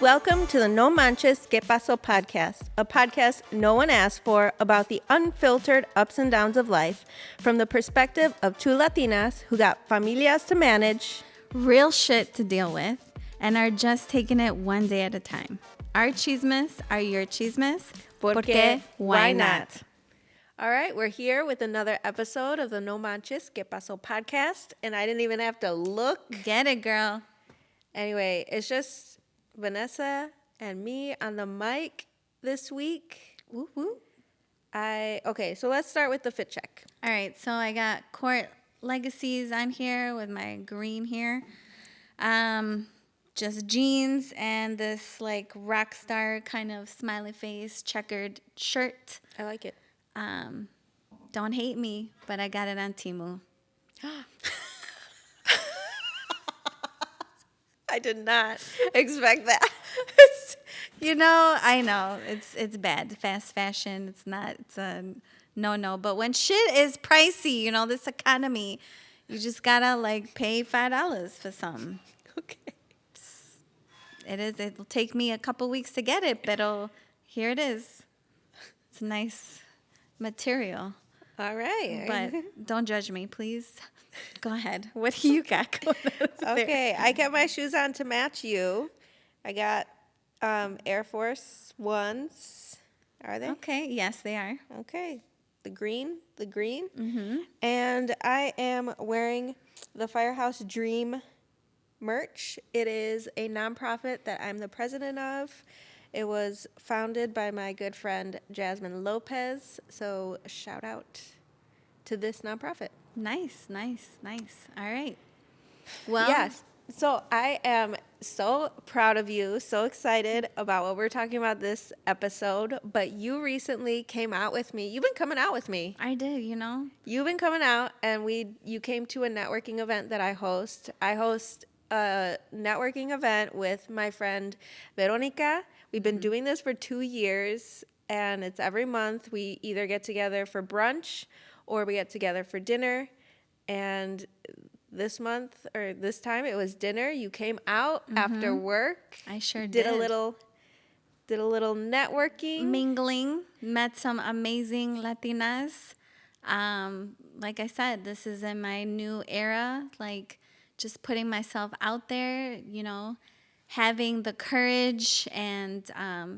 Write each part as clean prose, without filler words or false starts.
Welcome to the No Manches Que Paso podcast, a podcast no one asked for about the unfiltered ups and downs of life from the perspective of two Latinas who got familias to manage, real shit to deal with, and are just taking it one day at a time. Our chismes are your chismes, porque why not? All right, we're here with another episode of the No Manches Que Paso podcast, and I didn't even have to look. Get it, girl. Anyway, it's just Vanessa and me on the mic this week. Woo woo. Okay, so let's start with the fit check. All right, so I got Court Legacies on here with my green hair. Just jeans and this like rock star kind of smiley face checkered shirt. I like it. Don't hate me, but I got it on Temu. I did not expect that. I know it's bad. Fast fashion, it's a no. But when shit is pricey, this economy, you just gotta like pay $5 for something. Okay. It'll take me a couple weeks to get it, but here it is. It's a nice material. All right. But don't judge me, please. Go ahead. What do you got going on? Okay, I kept my shoes on to match you. I got Air Force Ones. Are they? Okay, yes, they are. Okay. The green. Mm-hmm. And I am wearing the Firehouse Dream merch. It is a nonprofit that I'm the president of. It was founded by my good friend Jasmine Lopez. So shout out to this nonprofit. Nice. All right. Well, yes. So I am so proud of you, so excited about what we're talking about this episode. But you recently came out with me. You've been coming out with me. I did, You've been coming out, and you came to a networking event that I host. I host a networking event with my friend Veronica. We've been doing this for 2 years, and it's every month. We either get together for brunch or we get together for dinner. And this month or this time it was dinner. You came out after work. I sure did a little networking, mingling, met some amazing Latinas. Like I said, this is in my new era, like just putting myself out there, having the courage and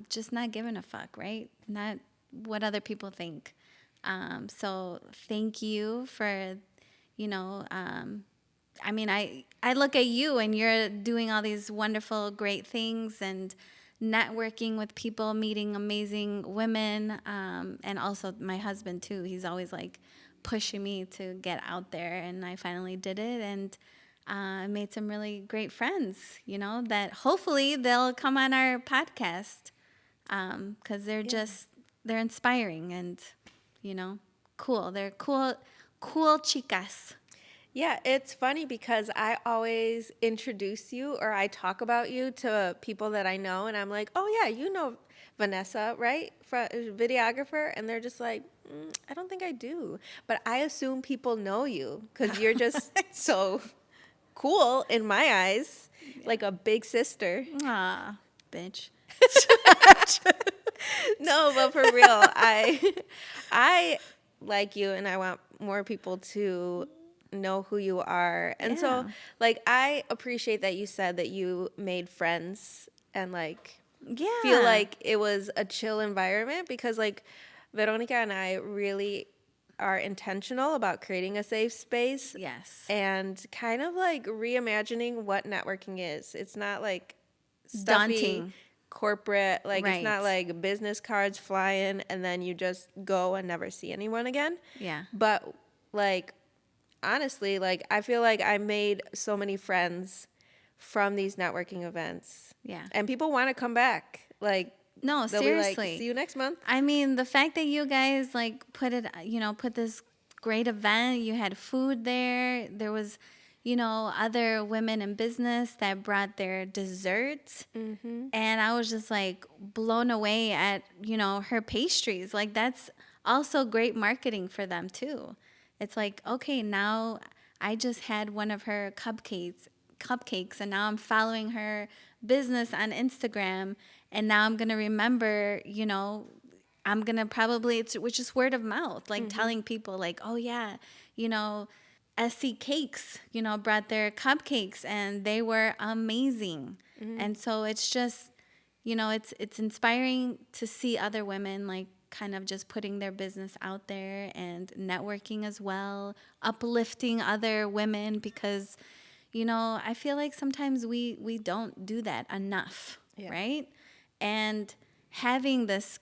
just not giving a fuck, right? Not what other people think. So thank you for, I look at you and you're doing all these wonderful, great things and networking with people, meeting amazing women, and also my husband too. He's always like pushing me to get out there, and I finally did it, and I made some really great friends, that hopefully they'll come on our podcast, because they're inspiring and, cool. They're cool chicas. Yeah, it's funny because I always introduce you or I talk about you to people that I know, and I'm like, oh yeah, you know Vanessa, right? Videographer. And they're just like, I don't think I do. But I assume people know you because you're just so cool in my eyes, like a big sister. Aw, bitch. No, but for real, I like you, and I want more people to know who you are. And so like I appreciate that you said that you made friends and like feel like it was a chill environment, because like Veronica and I really are intentional about creating a safe space. Yes. And kind of like reimagining what networking is. It's not like stuffy, daunting, corporate, like right. It's not like business cards flying and then you just go and never see anyone again. Yeah. But like honestly, like I feel like I made so many friends from these networking events. Yeah. And people want to come back. Like, no, they'll seriously. be like, see you next month. I mean, the fact that you guys like put this great event, you had food there. There was, other women in business that brought their desserts. Mm-hmm. And I was just like blown away at, her pastries. Like that's also great marketing for them too. It's like, okay, now I just had one of her cupcakes cupcakes, and now I'm following her business on Instagram, and now I'm going to remember, I'm going to probably, which is word of mouth, like telling people like, oh yeah, you know, SC Cakes, brought their cupcakes and they were amazing. And so it's just, it's inspiring to see other women like kind of just putting their business out there and networking as well, uplifting other women because, I feel like sometimes we don't do that enough, right? And having this,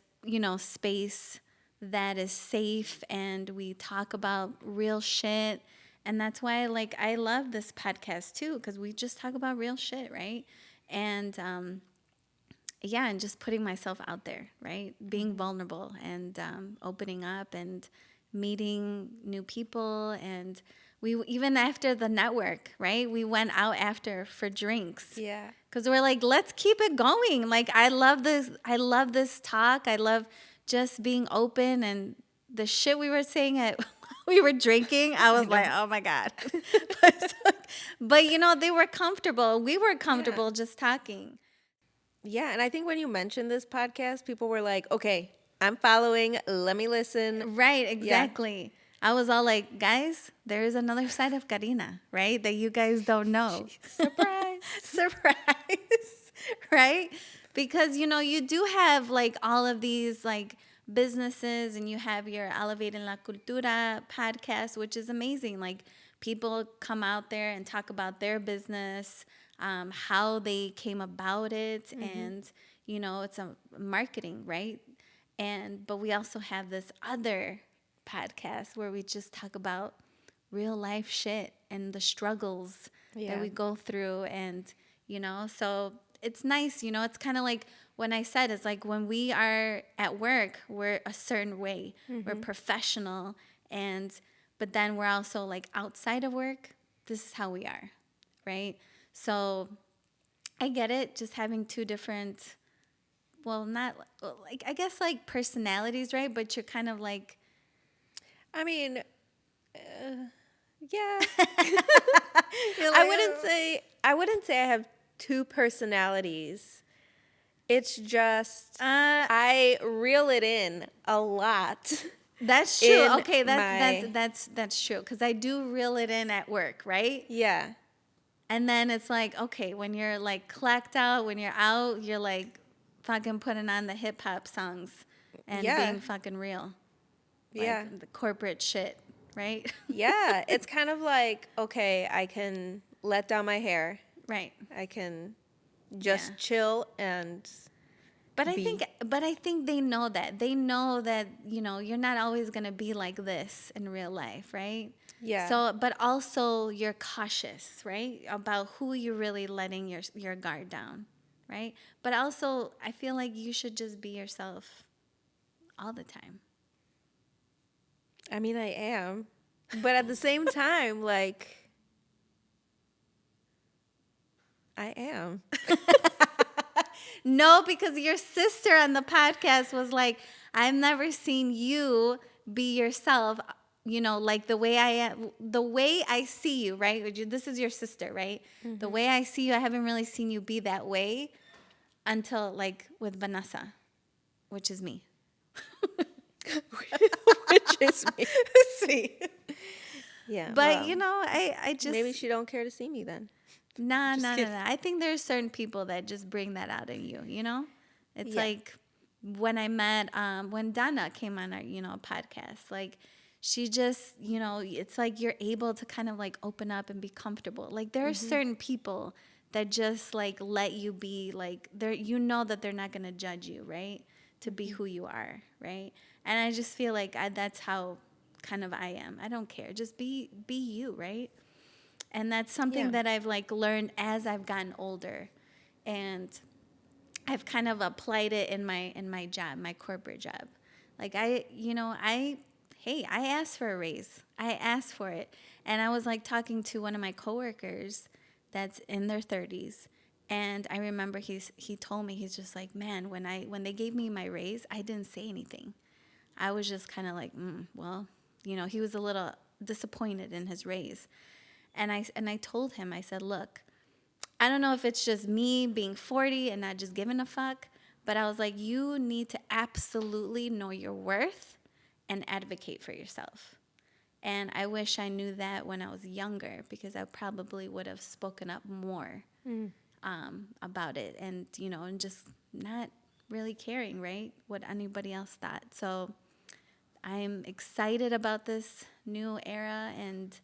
space that is safe and we talk about real shit. And that's why I love this podcast too, because we just talk about real shit, right? And yeah, and just putting myself out there, right? Being vulnerable and opening up and meeting new people. And we, even after the network, right? We went out after for drinks. Yeah. Because we're like, let's keep it going. Like, I love this. I love this talk. I love just being open, and the shit we were saying at we were drinking. I was like, oh my God. but they were comfortable. We were comfortable just talking. Yeah, and I think when you mentioned this podcast, people were like, okay, I'm following, let me listen. Right, exactly. Yeah. I was all like, guys, there is another side of Karina, right? That you guys don't know. Surprise. Surprise. Right? Because, you do have like all of these like businesses, and you have your Elevating La Cultura podcast, which is amazing. Like, people come out there and talk about their business, how they came about it, and it's a marketing, right? But we also have this other podcast where we just talk about real life shit and the struggles that we go through, and so it's nice. It's kind of like when I said, it's like when we are at work, we're a certain way, we're professional, but then we're also like outside of work, this is how we are, right? So I get it, just having two different, not like, I guess like personalities, right? But you're kind of like, I mean, yeah. like, I wouldn't say I have two personalities. It's just I reel it in a lot. That's true. Okay, that's true, because I do reel it in at work, right? Yeah. And then it's like, okay, when you're like clacked out, when you're out, you're like fucking putting on the hip hop songs and being fucking real. Like the corporate shit, right? Yeah. It's kind of like, okay, I can let down my hair. Right. I can just chill and But I think they know that. They know that, you're not always going to be like this in real life, right? Yeah. So, but also you're cautious, right? About who you're really letting your guard down, right? But also I feel like you should just be yourself all the time. I mean, I am. But at the same time, like, I am. No, because your sister on the podcast was like, I've never seen you be yourself, like the way I see you, right? This is your sister, right? Mm-hmm. The way I see you, I haven't really seen you be that way until like with Vanessa, which is me. Which is me. See. Yeah. But, I just... Maybe she don't care to see me then. Nah. I think there's certain people that just bring that out in you, It's like when I met, when Donna came on our, podcast, like she just, it's like you're able to kind of like open up and be comfortable. Like there are certain people that just like let you be like, that they're not going to judge you, right? To be who you are, right? And I just feel like that's how kind of I am. I don't care. Just be you, right? And that's something that I've like learned as I've gotten older, and I've kind of applied it in my job, my corporate job. Like I asked for a raise. I asked for it, and I was like talking to one of my coworkers that's in their 30s, and I remember he told me, he's just like, man, when they gave me my raise, I didn't say anything. I was just kind of like, well, he was a little disappointed in his raise. And I told him, I said, look, I don't know if it's just me being 40 and not just giving a fuck, but I was like, you need to absolutely know your worth and advocate for yourself. And I wish I knew that when I was younger, because I probably would have spoken up more about it, and and just not really caring, right, what anybody else thought. So I'm excited about this new era and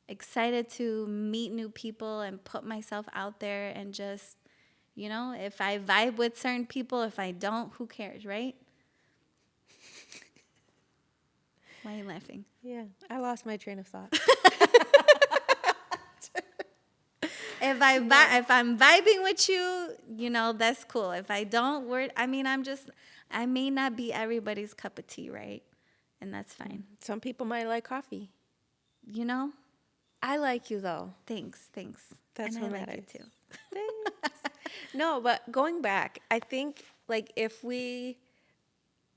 excited to meet new people and put myself out there and just, if I vibe with certain people, if I don't, who cares, right? Why are you laughing? Yeah, I lost my train of thought. If I'm vibing with you, that's cool. If I don't, I may not be everybody's cup of tea, right? And that's fine. Some people might like coffee. You know? I like you though. Thanks. That's and what I like matters. you too. Thanks. No, but going back, I think like if we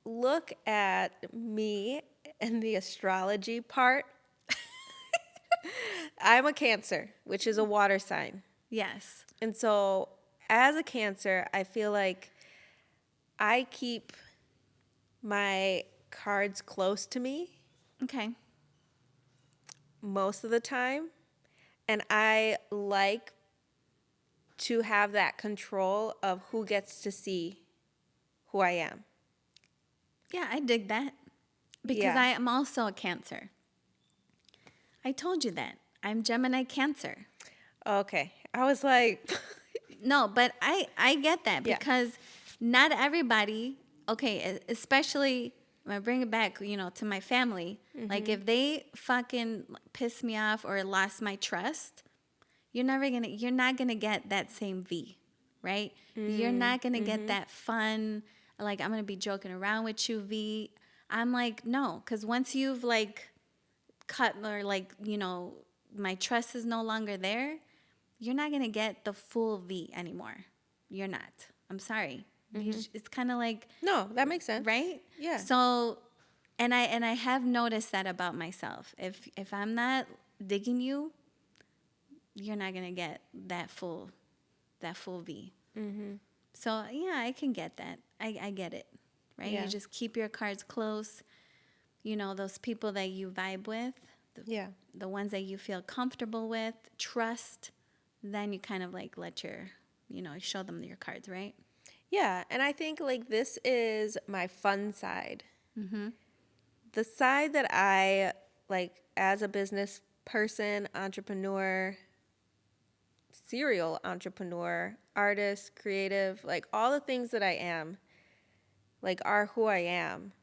look at me and the astrology part, I'm a Cancer, which is a water sign. Yes. And so as a Cancer, I feel like I keep my cards close to me Okay. most of the time. And I like to have that control of who gets to see who I am. Yeah, I dig that. Because Yeah. I am also a Cancer. I told you that. I'm Gemini Cancer. Okay. I was like, No, but I get that Yeah. because not everybody, okay, especially when I bring it back, to my family, like if they fucking piss me off or lost my trust, you're not gonna get that same V, right? You're not gonna get that fun, like I'm gonna be joking around with you V. I'm like, no, because once you've like cut or like, my trust is no longer there, you're not going to get the full V anymore. You're not. I'm sorry. It's kind of like, no, that makes sense. right? Yeah. So, and I have noticed that about myself. If I'm not digging you, you're not going to get that full V. So, yeah, I can get that. I get it. Right? Yeah. You just keep your cards close. Those people that you vibe with, Yeah. the ones that you feel comfortable with, trust, then you kind of like let show them your cards, right? Yeah. And I think like this is my fun side. The side that I like as a business person, entrepreneur, serial entrepreneur, artist, creative, like all the things that I am, like are who I am.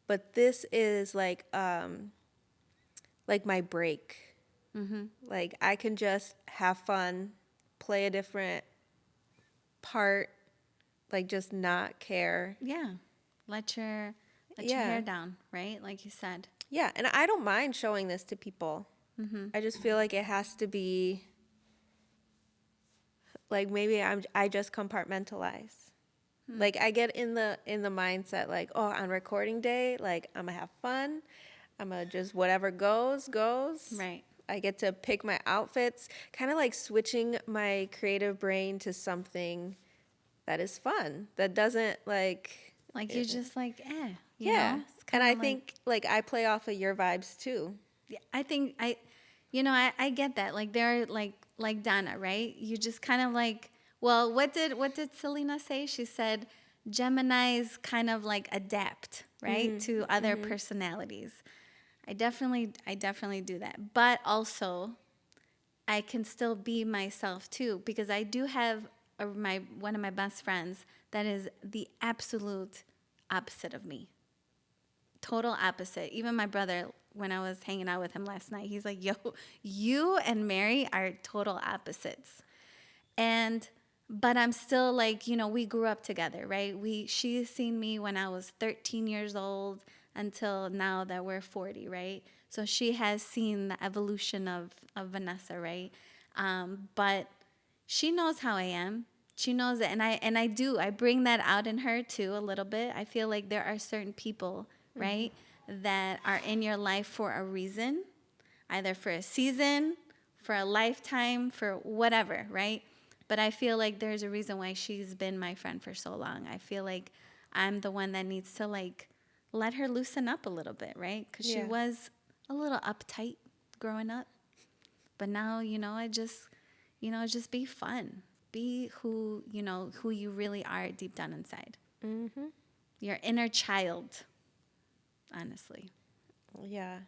But this is like my break. Like I can just have fun, play a different part, like just not care. Yeah. Let your Yeah. hair down, right? Like you said. Yeah, and I don't mind showing this to people. I just feel like it has to be like maybe I just compartmentalize. Like I get in the mindset like, oh, on recording day, like I'm gonna have fun. I'm gonna just whatever goes. Right. I get to pick my outfits, kind of like switching my creative brain to something that is fun, that doesn't like You're just like, yeah. It's And kinda I think like I play off of your vibes too. yeah, I think I get that. Like they're like Donna, right? You just kind of like, well, what did Selena say? She said Geminis kind of like adapt, right, to other personalities. I definitely do that. But also I can still be myself too, because I do have one of my best friends that is the absolute opposite of me. Total opposite. Even my brother, when I was hanging out with him last night, he's like, yo, you and Mary are total opposites. But I'm still like, we grew up together, right? She's seen me when I was 13 years old until now that we're 40, right? So she has seen the evolution of Vanessa, right? But she knows how I am. She knows it. And I bring that out in her too a little bit. I feel like there are certain people, right, that are in your life for a reason, either for a season, for a lifetime, for whatever, right? But I feel like there's a reason why she's been my friend for so long. I feel like I'm the one that needs to like let her loosen up a little bit, right? Because she Yeah. was a little uptight growing up. But now, just be fun. Be who you really are deep down inside. Mm-hmm. Your inner child, honestly. Yeah.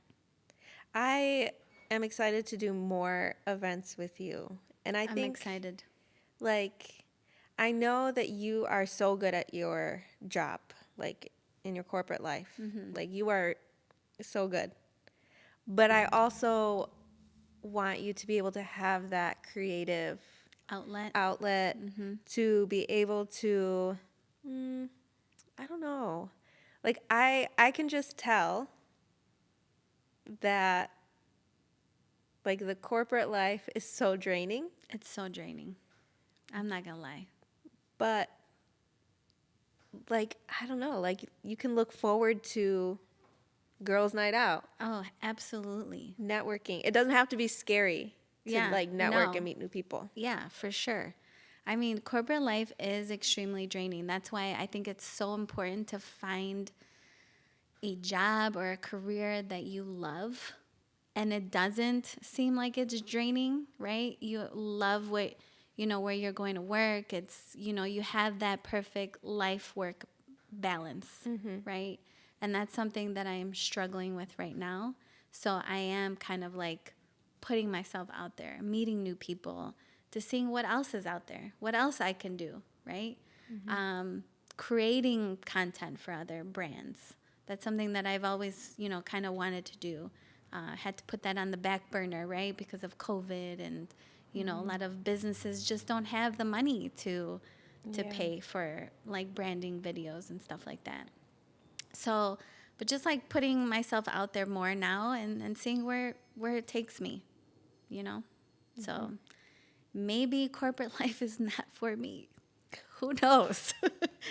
I am excited to do more events with you. And I I'm think, excited. like, I know that you are so good at your job, like, in your corporate life. Like, you are so good. But I also want you to be able to have that creative Outlet. outlet to be able to, mm, I don't know. Like, I can just tell that, like, the corporate life is so draining, It's so draining. I'm not going to lie. but, like, I don't know, like, you can look forward to girls' night out, Oh, absolutely. networking. It doesn't have to be scary to, Yeah. like, network No. and meet new people. Yeah, for sure. I mean, corporate life is extremely draining. That's why I think it's so important to find a job or a career that you love and it doesn't seem like it's draining, right? You love where you're going to work. It's, you have that perfect life work balance, right? And that's something that I am struggling with right now. So I am kind of like putting myself out there, meeting new people, to seeing what else is out there, what else I can do, right? Creating content for other brands. That's something that I've always, kind of wanted to do. Had to put that on the back burner, right? Because of COVID and, a lot of businesses just don't have the money to Yeah. pay for like branding videos and stuff like that. So, but just like putting myself out there more now and seeing where it takes me, you know? So maybe corporate life is not for me. Who knows?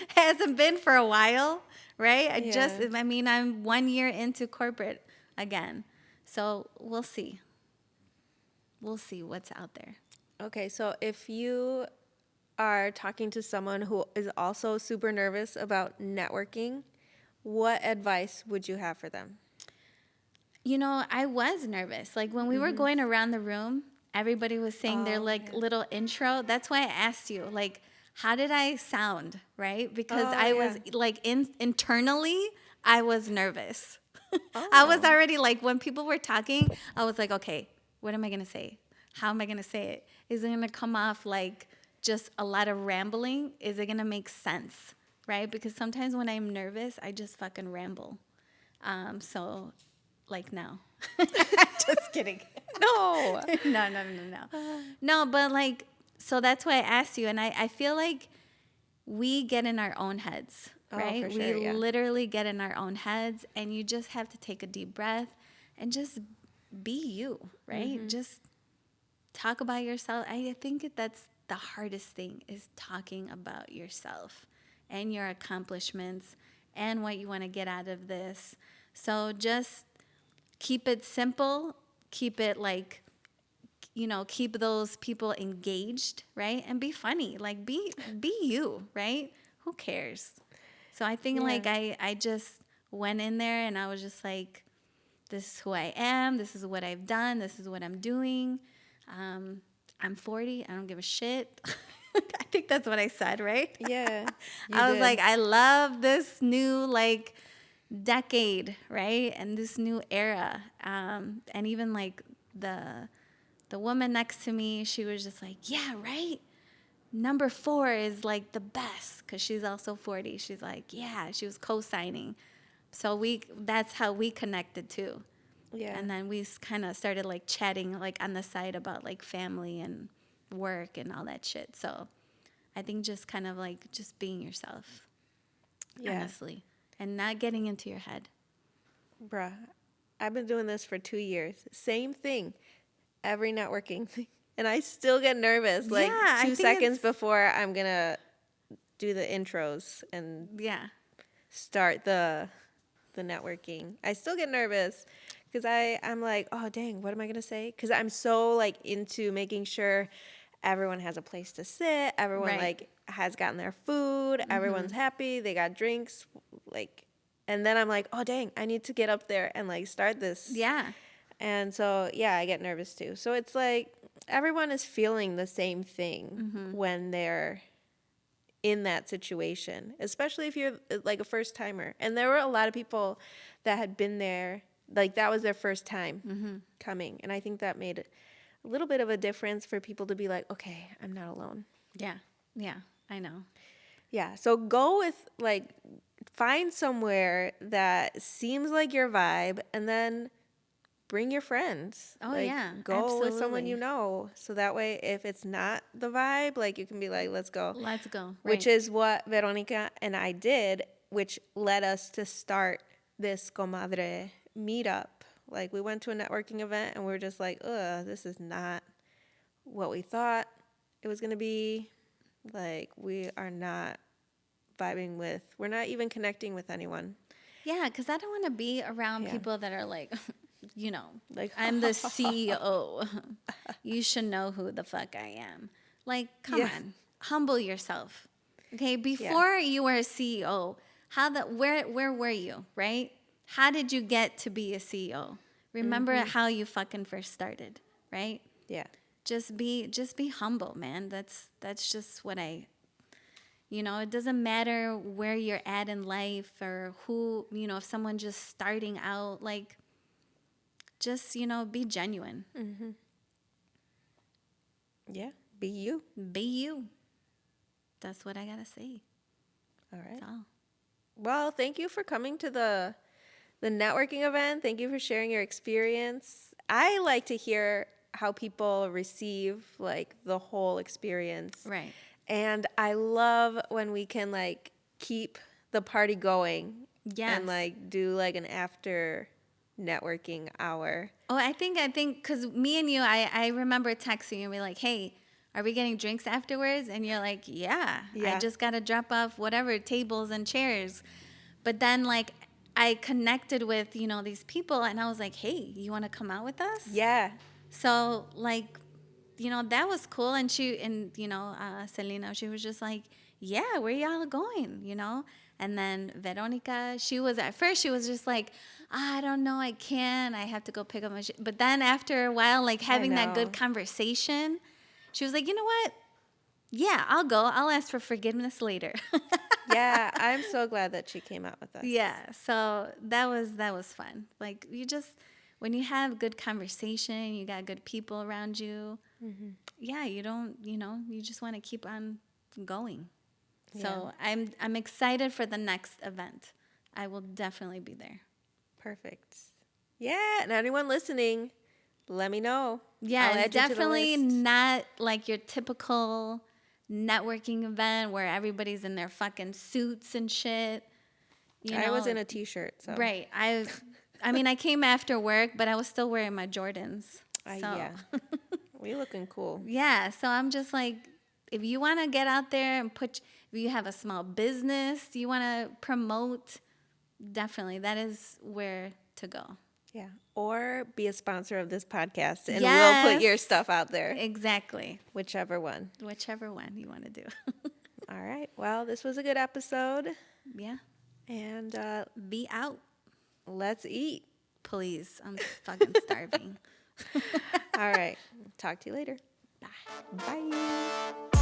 Hasn't been for a while, right? Yeah. I'm 1 year into corporate again. So we'll see. We'll see what's out there. Okay, so if you are talking to someone who is also super nervous about networking, what advice would you have for them? I was nervous. Like when we were going around the room, everybody was saying their Oh, like yeah. little intro. That's why I asked you, like, how did I sound, right? Because Oh, I was yeah. like internally, I was nervous. I was Oh. already like when people were talking, I was like, okay, what am I gonna say? How am I gonna say it? Is it gonna come off like just a lot of rambling? Is it gonna make sense, right? Because sometimes when I'm nervous, I just fucking ramble. So like now. Just kidding. No. No. No, but like, so that's why I asked you. And I feel like we get in our own heads, Oh, right? for We sure, yeah. literally get in our own heads, and you just have to take a deep breath and just be you, right? Just talk about yourself. I think that's the hardest thing is talking about yourself and your accomplishments and what you want to get out of this. So just keep it simple, keep it like, keep those people engaged, right? And be funny, like be you, right? Who cares? So I think like Yeah. I just went in there and I was just like, this is who I am, this is what I've done, this is what I'm doing. I'm 40, I don't give a shit. I think that's what I said, right? Yeah. You I was did. like, I love this new like decade, right? And this new era. And even like the woman next to me, she was just like, yeah, right? Number 4 is like the best because she's also 40. She's like, yeah, she was co-signing. So that's how we connected too. Yeah. And then we kind of started like chatting like on the side about like family and work and all that shit. So I think just kind of like just being yourself, Yeah. honestly, and not getting into your head. Bruh, I've been doing this for 2 years. Same thing. Every networking thing. And I still get nervous, like Yeah, I 2 think seconds it's before I'm going to do the intros and yeah. start the networking. I still get nervous because I'm like, oh dang, what am I gonna say? Because I'm so like into making sure everyone has a place to sit. Everyone Right. like has gotten their food. Everyone's happy. They got drinks. Like, and then I'm like, oh dang, I need to get up there and like start this. Yeah. And so yeah, I get nervous too. So it's like everyone is feeling the same thing when they're in that situation, especially if you're like a first timer. And there were a lot of people that had been there, like that was their first time coming. And I think that made a little bit of a difference for people to be like, okay, I'm not alone. Yeah. Yeah. I know. Yeah. So go with like, find somewhere that seems like your vibe and then bring your friends. Oh, like, yeah, go with someone absolutely. you know. So that way, if it's not the vibe, like you can be like, let's go. Let's go. Which Right. is what Veronica and I did, which led us to start this Comadre meetup. Like we went to a networking event and we were just like, ugh, this is not what we thought it was going to be. Like we are not vibing with, we're not even connecting with anyone. Yeah, because I don't want to be around Yeah. people that are like, you know, Like, I'm the CEO. You should know who the fuck I am. Like, come Yeah. on, humble yourself. Okay, before you were a CEO, where were you, right? How did you get to be a CEO? Remember how you fucking first started, right? Yeah. Just be humble, man. That's just what it doesn't matter where you're at in life or who, if someone just starting out, like, just, be genuine. Yeah. Be you. Be you. That's what I gotta say. All right. That's all. Well, thank you for coming to the networking event. Thank you for sharing your experience. I like to hear how people receive like the whole experience. Right. And I love when we can like keep the party going Yes. and like do like an after networking hour. Oh, I think, because me and you, I remember texting you and be like, hey, are we getting drinks afterwards? And you're like, yeah. Yeah. I just got to drop off whatever, tables and chairs. But then, like, I connected with, these people, and I was like, hey, you want to come out with us? Yeah. So, like, that was cool. And Selena, she was just like, yeah, where y'all going, And then Veronica, she was just like, I don't know, I can't. I have to go pick up my shit. But then after a while, like having that good know. conversation, she was like, you know what? Yeah, I'll go. I'll ask for forgiveness later. Yeah. I'm so glad that she came out with us. Yeah, so that was fun. Like when you have good conversation, you got good people around you. Yeah, you don't, you just want to keep on going. So I'm excited for the next event. I will definitely be there. Perfect. Yeah. And anyone listening, let me know. Yeah, I'll it's add you to the definitely list. not like your typical networking event where everybody's in their fucking suits and shit. I was in a t-shirt. So. Right. I mean, I came after work, but I was still wearing my Jordans. So. Yeah. We looking cool. Yeah. So I'm just like, if you want to get out there and if you have a small business you want to promote, definitely that is where to go. Yeah. Or be a sponsor of this podcast and we'll Yes. put your stuff out there. Exactly. Whichever one. Whichever one you want to do. All right. Well, this was a good episode. Yeah. And Be out. let's eat. Please. I'm fucking starving. All right. Talk to you later. Bye. Bye.